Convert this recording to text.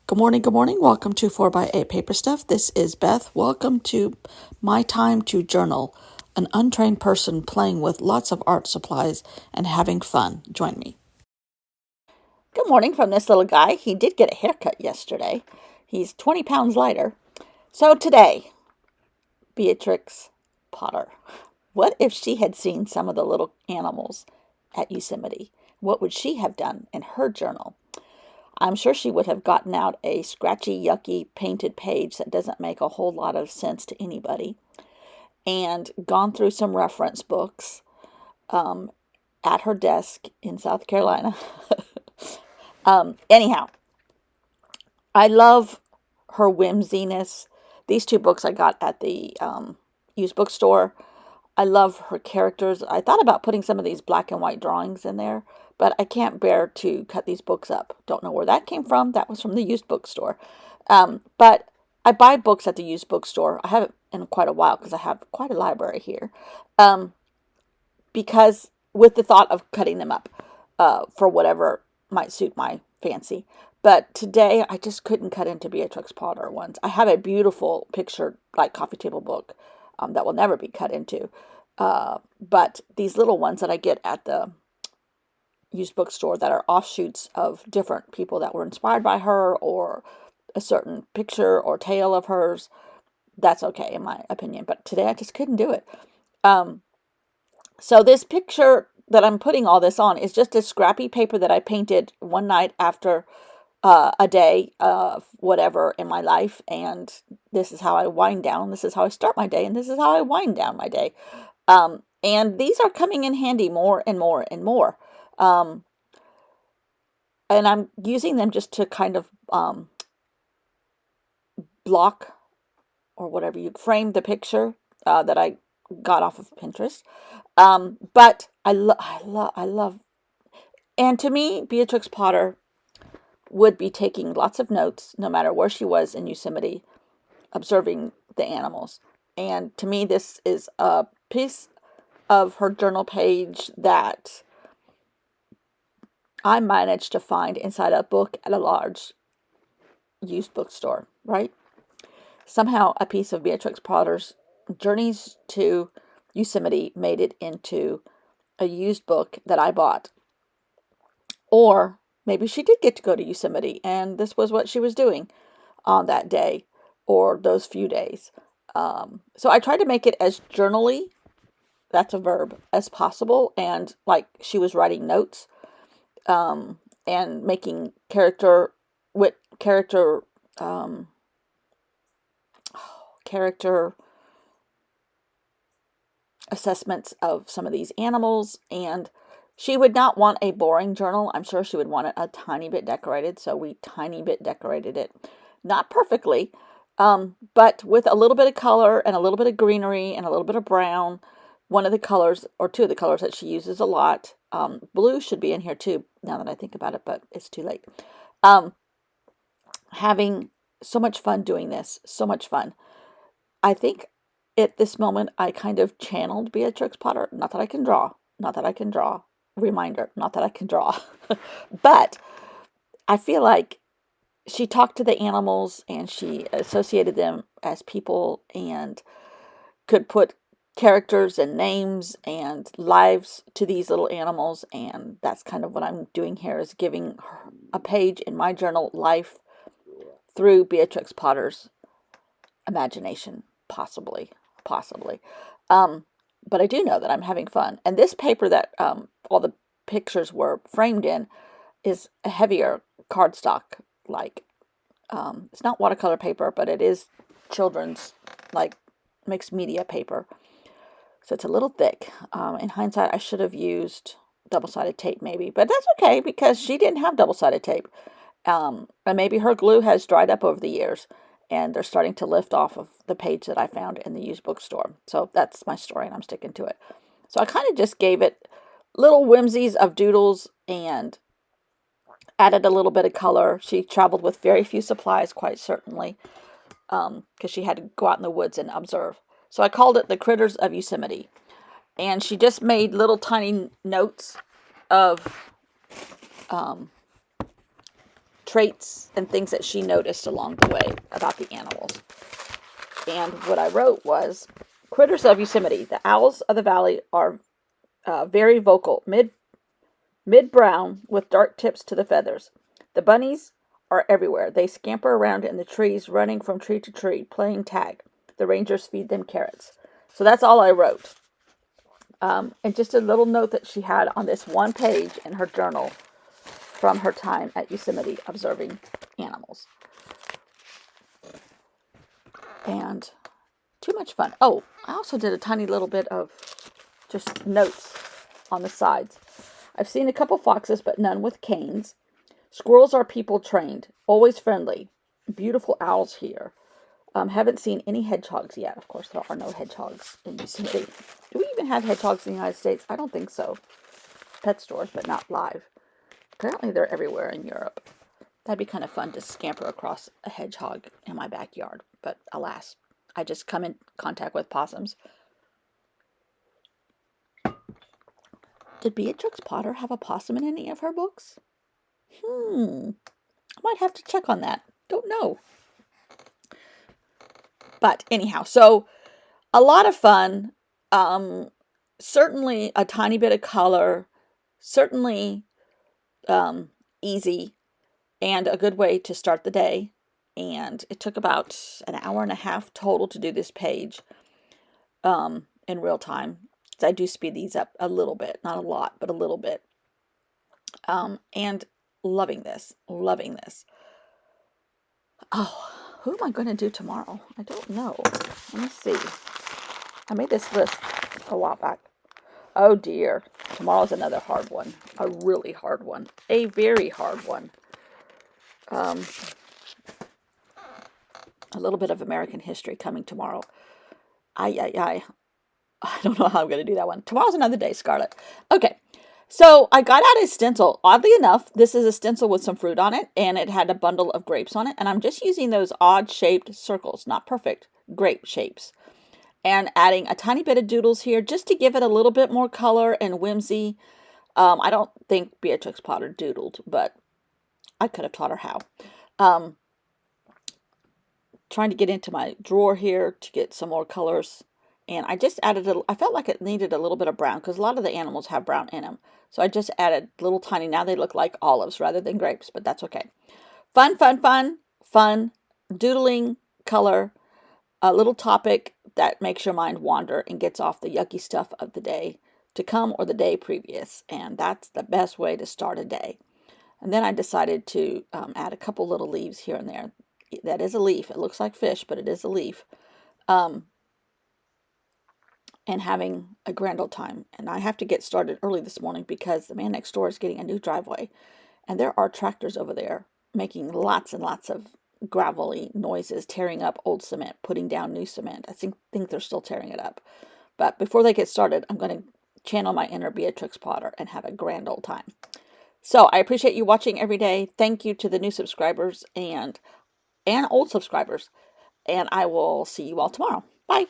Good morning, good morning. Welcome to 4x8 Paper Stuff. This is Beth. Welcome to My Time to Journal, an untrained person playing with lots of art supplies and having fun. Join me. Good morning from this little guy. He did get a haircut yesterday. He's 20 pounds lighter. So today, Beatrix Potter. What if she had seen some of the little animals at Yosemite? What would she have done in her journal? I'm sure she would have gotten out a scratchy, yucky, painted page that doesn't make a whole lot of sense to anybody and gone through some reference books at her desk in South Carolina. Anyhow, I love her whimsiness. These two books I got at the used bookstore. I love her characters. I thought about putting some of these black and white drawings in there, but I can't bear to cut these books up. Don't know where that came from. That was from the used bookstore. But I buy books at the used bookstore. I haven't in quite a while because I have quite a library here. Because with the thought of cutting them up for whatever might suit my fancy. But today I just couldn't cut into Beatrix Potter ones. I have a beautiful picture, like coffee table book that will never be cut into. But these little ones that I get at the used bookstore that are offshoots of different people that were inspired by her or a certain picture or tale of hers, that's okay in my opinion. But today I just couldn't do it. So this picture that I'm putting all this on is just a scrappy paper that I painted one night after a day of whatever in my life, and this is how I wind down. This is how I start my day, and this is how I wind down my day. And these are coming in handy more and more and more. And I'm using them just to kind of block or whatever you frame the picture that I got off of Pinterest. But I love, and to me, Beatrix Potter would be taking lots of notes no matter where she was in Yosemite, observing the animals. And to me, this is a piece of her journal page that I managed to find inside a book at a large used bookstore, right? Somehow a piece of Beatrix Potter's Journeys to Yosemite made it into a used book that I bought. Or maybe she did get to go to Yosemite and this was what she was doing on that day or those few days. So I tried to make it as journally, that's a verb, as possible. And like she was writing notes and making character assessments of some of these animals. And she would not want a boring journal. I'm sure she would want it a tiny bit decorated. So we tiny bit decorated it. Not perfectly, but with a little bit of color and a little bit of greenery and a little bit of brown. One of the colors, or two of the colors that she uses a lot. Blue should be in here too, now that I think about it, but it's too late. Having so much fun doing this. So much fun. I think at this moment, I kind of channeled Beatrix Potter. Not that I can draw. Not that I can draw. Reminder, not that I can draw. But I feel like she talked to the animals and she associated them as people and could put characters and names and lives to these little animals. And that's kind of what I'm doing here, is giving her a page in my journal life through Beatrix Potter's imagination, possibly. But I do know that I'm having fun. And this paper that all the pictures were framed in is a heavier cardstock. Like, it's not watercolor paper, but it is children's, like, mixed media paper. So it's a little thick. In hindsight, I should have used double-sided tape maybe. But that's okay because she didn't have double-sided tape. And maybe her glue has dried up over the years. And they're starting to lift off of the page that I found in the used bookstore. So that's my story, and I'm sticking to it. So I kind of just gave it little whimsies of doodles and added a little bit of color. She traveled with very few supplies, quite certainly, because she had to go out in the woods and observe. So I called it The Critters of Yosemite. And she just made little tiny notes of traits and things that she noticed along the way about the animals. And what I wrote was, critters of Yosemite. The owls of the valley are very vocal, mid-brown with dark tips to the feathers. The bunnies are everywhere. They scamper around in the trees, running from tree to tree, playing tag. The rangers feed them carrots. So that's all I wrote. And just a little note that she had on this one page in her journal from her time at Yosemite observing animals. And too much fun. Oh, I also did a tiny little bit of just notes on the sides. I've seen a couple foxes, but none with canes. Squirrels are people trained, always friendly. Beautiful owls here. Haven't seen any hedgehogs yet. Of course, there are no hedgehogs in Yosemite. Do we even have hedgehogs in the United States? I don't think so. Pet stores, but not live. Apparently, they're everywhere in Europe. That'd be kind of fun to scamper across a hedgehog in my backyard. But alas, I just come in contact with possums. Did Beatrix Potter have a possum in any of her books? I might have to check on that. Don't know. But anyhow, so a lot of fun. Certainly a tiny bit of color. Certainly easy and a good way to start the day. And it took about an hour and a half total to do this page in real time. I do speed these up a little bit, not a lot, but a little bit. And loving this. Oh, who am I going to do tomorrow? I don't know. Let me see. I made this list a while back. Oh dear. Tomorrow's another hard one. A really hard one. A very hard one. A little bit of American history coming tomorrow. I don't know how I'm going to do that one. Tomorrow's another day, Scarlett. Okay. So I got out a stencil. Oddly enough, this is a stencil with some fruit on it, and it had a bundle of grapes on it. And I'm just using those odd-shaped circles, not perfect, grape shapes. And adding a tiny bit of doodles here just to give it a little bit more color and whimsy. I don't think Beatrix Potter doodled, but I could have taught her how. Trying to get into my drawer here to get some more colors. And I just added I felt like it needed a little bit of brown because a lot of the animals have brown in them. So I just added little tiny, now they look like olives rather than grapes, but that's okay. Fun, doodling, color, a little topic that makes your mind wander and gets off the yucky stuff of the day to come or the day previous. And that's the best way to start a day. And then I decided to add a couple little leaves here and there. That is a leaf. It looks like fish, but it is a leaf. And having a grand old time. And I have to get started early this morning because the man next door is getting a new driveway. And there are tractors over there making lots and lots of gravelly noises, tearing up old cement, putting down new cement. I think they're still tearing it up. But before they get started, I'm going to channel my inner Beatrix Potter and have a grand old time. So I appreciate you watching every day. Thank you to the new subscribers and old subscribers. And I will see you all tomorrow. Bye.